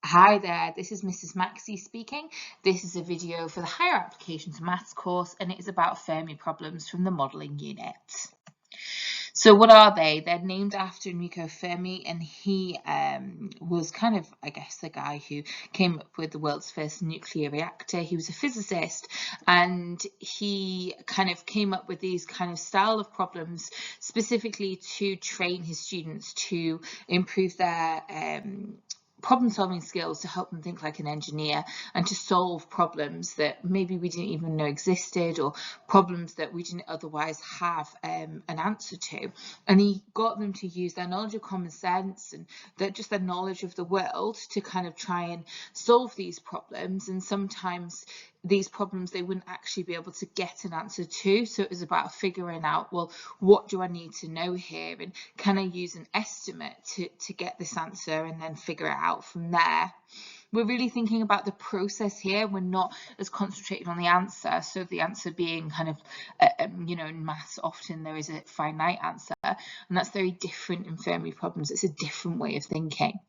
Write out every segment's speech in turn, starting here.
Hi there, this is Mrs. Maxey speaking. This is a video for the Higher Applications Maths course and it is about Fermi problems from the modelling unit. So what are they? They're named after Enrico Fermi, and he was kind of, I guess, the guy who came up with the world's first nuclear reactor. He was a physicist, and he kind of came up with these kind of style of problems specifically to train his students to improve their problem-solving skills, to help them think like an engineer and to solve problems that maybe we didn't even know existed, or problems that we didn't otherwise have an answer to. And he got them to use their knowledge of common sense and just their knowledge of the world to kind of try and solve these problems. And sometimes these problems they wouldn't actually be able to get an answer to, so it was about figuring out, well, what do I need to know here, and can I use an estimate to get this answer, and then figure it out from there. We're really thinking about the process here. We're not as concentrated on the answer, so the answer being kind of in maths often there is a finite answer, and that's very different in Fermi problems. It's a different way of thinking.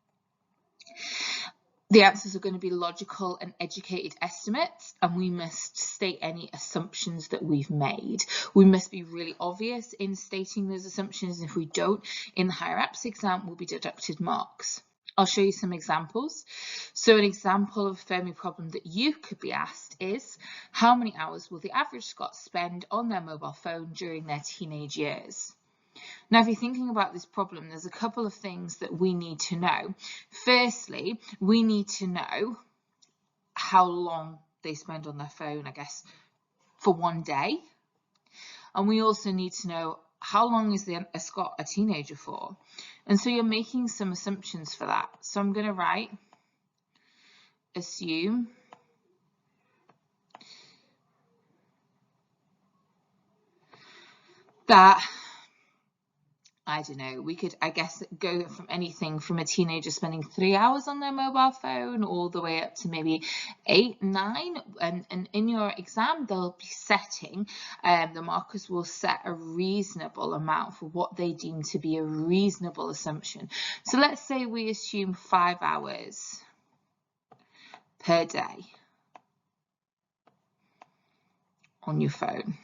The answers are going to be logical and educated estimates, and we must state any assumptions that we've made. We must be really obvious in stating those assumptions, and if we don't, in the higher apps exam, we'll be deducted marks. I'll show you some examples. So an example of a Fermi problem that you could be asked is, how many hours will the average Scot spend on their mobile phone during their teenage years? Now, if you're thinking about this problem, there's a couple of things that we need to know. Firstly, we need to know how long they spend on their phone, I guess, for one day. And we also need to know how long is a Scot a teenager for. And so you're making some assumptions for that. So I'm going to write, assume that, I don't know, we could, I guess, go from anything from a teenager spending 3 hours on their mobile phone all the way up to maybe 8, 9. And in your exam, they'll be setting, the markers will set a reasonable amount for what they deem to be a reasonable assumption. So let's say we assume 5 hours per day on your phone.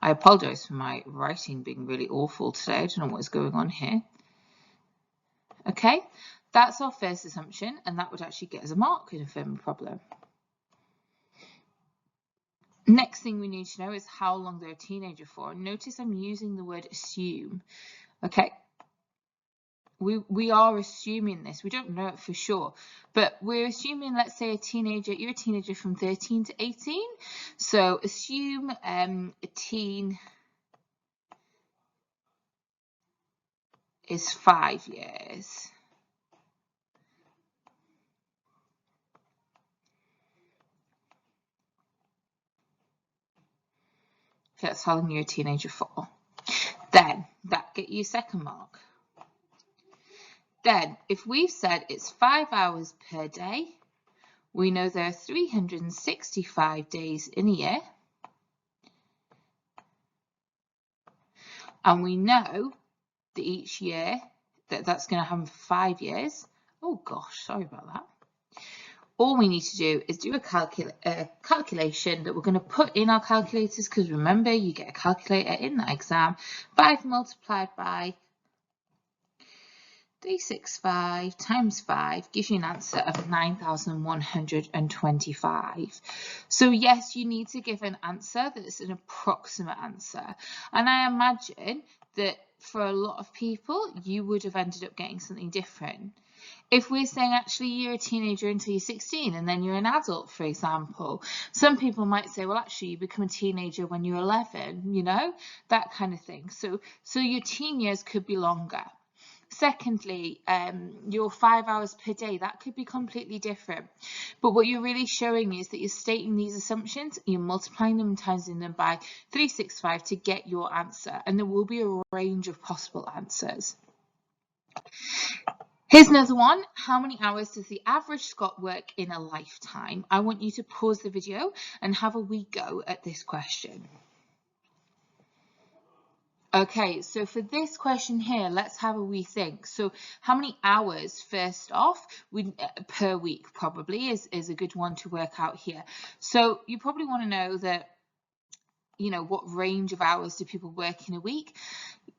I apologize for my writing being really awful today. I don't know what is going on here. Okay, that's our first assumption, and that would actually get us a mark in a Fermi problem. Next thing we need to know is how long they're a teenager for. Notice I'm using the word assume. Okay, we are assuming this. We don't know it for sure, but we're assuming, let's say you're a teenager from 13 to 18. So assume a teen is 5 years. That's how long you're a teenager for. Then that get you a second mark. Then if we've said it's 5 hours per day, we know there are 365 days in a year. And we know that each year that's going to happen for 5 years. Oh gosh, sorry about that. All we need to do is do a calculation that we're going to put in our calculators, because remember, you get a calculator in that exam. 5 multiplied by 365 times 5 gives you an answer of 9,125. So yes, you need to give an answer that's an approximate answer. And I imagine that for a lot of people, you would have ended up getting something different. If we're saying actually you're a teenager until you're 16 and then you're an adult, for example, some people might say, well, actually you become a teenager when you're 11, you know, that kind of thing. So your teen years could be longer. Secondly, your 5 hours per day, that could be completely different. But what you're really showing is that you're stating these assumptions, you're multiplying them and timesing them by 365 to get your answer. And there will be a range of possible answers. Here's another one. How many hours does the average Scot work in a lifetime? I want you to pause the video and have a wee go at this question. Okay, so for this question here, let's have a wee think. So how many hours, first off, per week probably is a good one to work out here. So you probably want to know that, you know, what range of hours do people work in a week?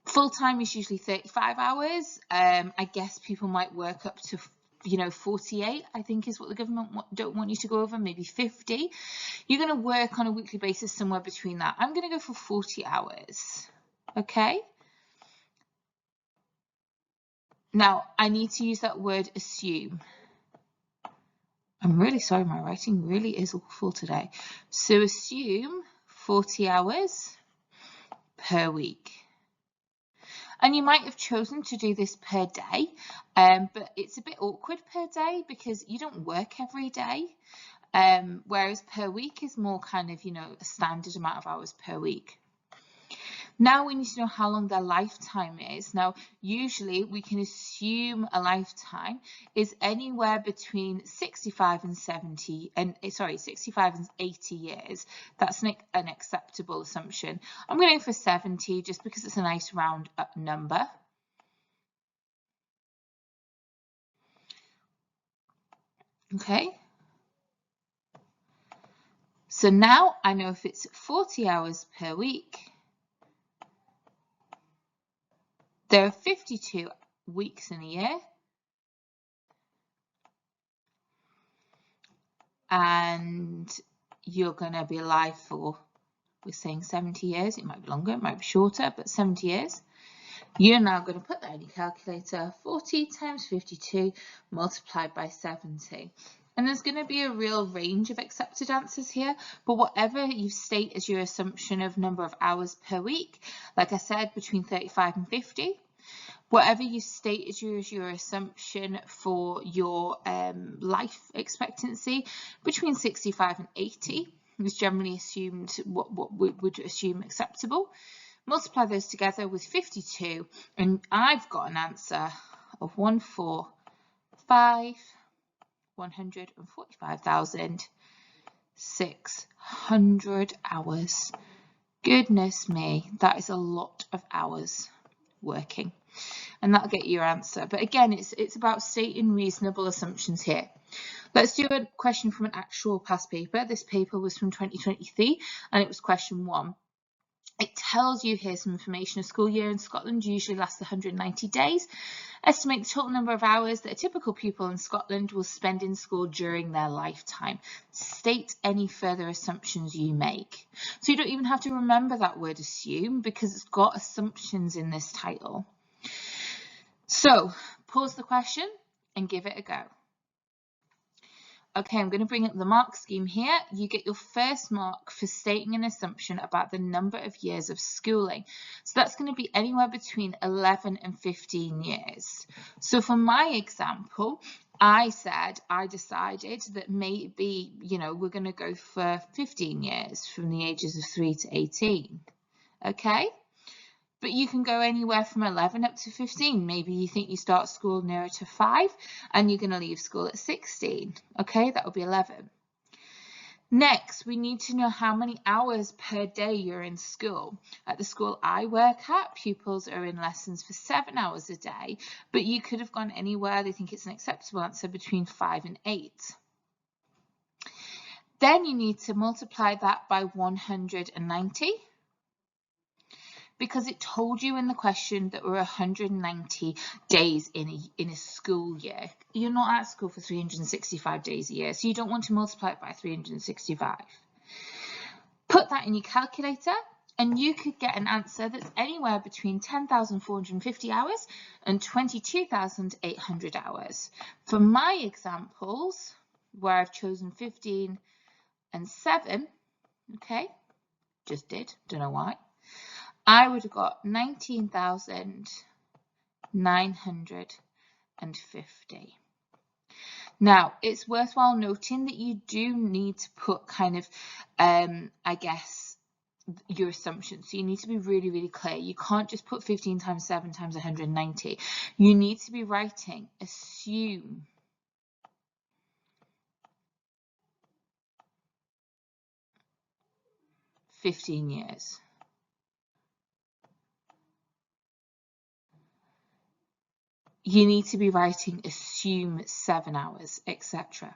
Full-time is usually 35 hours. I guess people might work up to, you know, 48, I think is what the government don't want you to go over, maybe 50. You're going to work on a weekly basis somewhere between that. I'm going to go for 40 hours. Okay. Now, I need to use that word assume. I'm really sorry, my writing really is awful today. So assume 40 hours per week. And you might have chosen to do this per day, but it's a bit awkward per day because you don't work every day, whereas per week is more kind of, you know, a standard amount of hours per week. Now we need to know how long their lifetime is. Now, usually we can assume a lifetime is anywhere between 65 and 80 years. That's an acceptable assumption. I'm going for 70 just because it's a nice round up number. Okay. So now I know if it's 40 hours per week, there are 52 weeks in a year, and you're going to be alive for, we're saying 70 years. It might be longer, it might be shorter, but 70 years. You're now going to put that in your calculator, 40 times 52 multiplied by 70. And there's going to be a real range of accepted answers here, but whatever you state as your assumption of number of hours per week, like I said, between 35 and 50, whatever you state as your assumption for your life expectancy, between 65 and 80 is generally assumed what we would assume acceptable. Multiply those together with 52, and I've got an answer of 145,600 hours. Goodness me, that is a lot of hours working, and that'll get you your answer. But again, it's about stating reasonable assumptions here. Let's do a question from an actual past paper. This paper was from 2023, and it was question 1. It tells you here some information. A school year in Scotland usually lasts 190 days. Estimate the total number of hours that a typical pupil in Scotland will spend in school during their lifetime. State any further assumptions you make. So you don't even have to remember that word assume because it's got assumptions in this title. So pause the question and give it a go. Okay, I'm going to bring up the mark scheme here. You get your first mark for stating an assumption about the number of years of schooling. So that's going to be anywhere between 11 and 15 years. So for my example, I decided that maybe, you know, we're going to go for 15 years from the ages of 3 to 18. Okay? But you can go anywhere from 11 up to 15. Maybe you think you start school nearer to 5 and you're going to leave school at 16. Okay, that will be 11. Next, we need to know how many hours per day you're in school. At the school I work at, pupils are in lessons for 7 hours a day, but you could have gone anywhere, they think it's an acceptable answer, between 5 and 8. Then you need to multiply that by 190. Because it told you in the question that we're 190 days in a school year. You're not at school for 365 days a year, so you don't want to multiply it by 365. Put that in your calculator, and you could get an answer that's anywhere between 10,450 hours and 22,800 hours. For my examples, where I've chosen 15 and 7, okay, just did, don't know why, I would have got 19,950. Now, it's worthwhile noting that you do need to put kind of, I guess, your assumptions. So you need to be really, really clear. You can't just put 15 times 7 times 190. You need to be writing, assume. "15 years. you need to be writing assume 7 hours, etc.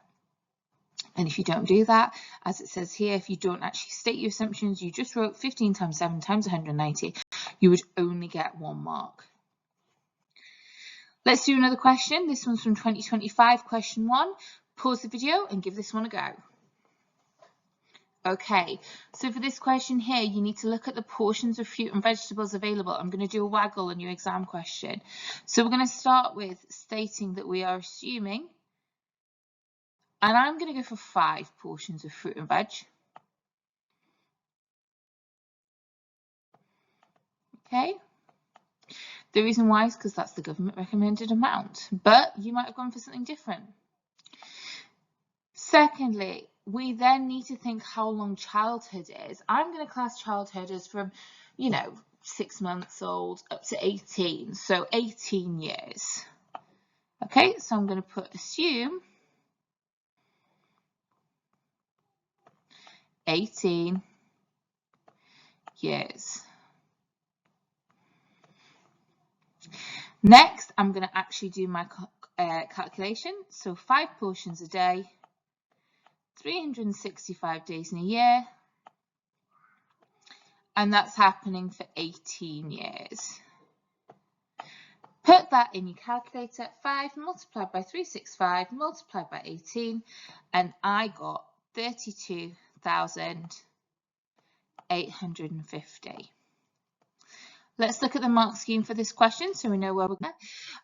And if you don't do that, as it says here, if you don't actually state your assumptions, you just wrote 15 times 7 times 190, you would only get 1 mark. Let's do another question. This one's from 2025, question 1. Pause the video and give this one a go. Okay, so for this question here, you need to look at the portions of fruit and vegetables available. I'm going to do a waggle on your exam question. So we're going to start with stating that we are assuming, and I'm going to go for 5 portions of fruit and veg. Okay, the reason why is because that's the government recommended amount, but you might have gone for something different. Secondly, we then need to think how long childhood is. I'm going to class childhood as from, 6 months old up to 18, so 18 years. Okay, so I'm going to put assume 18 years. Next, I'm going to actually do my calculation. So 5 portions a day, 365 days in a year, and that's happening for 18 years. Put that in your calculator, 5 multiplied by 365 multiplied by 18, and I got 32,850. Let's look at the mark scheme for this question so we know where we're going to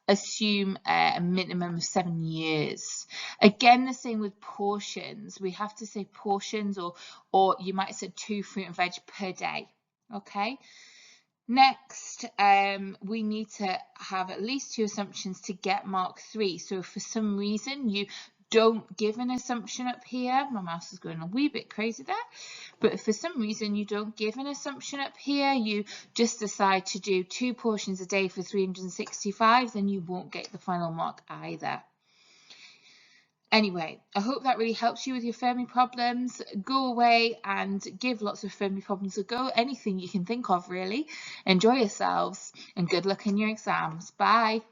assume a minimum of 7 years. Again, the same with portions. We have to say portions, or you might have said 2 fruit and veg per day. Okay. Next, we need to have at least 2 assumptions to get mark 3. So if for some reason you don't give an assumption up here, my mouse is going a wee bit crazy there, but if for some reason you don't give an assumption up here, you just decide to do 2 portions a day for 365, then you won't get the final mark either. Anyway, I hope that really helps you with your Fermi problems. Go away and give lots of Fermi problems a go, anything you can think of really. Enjoy yourselves and good luck in your exams. Bye.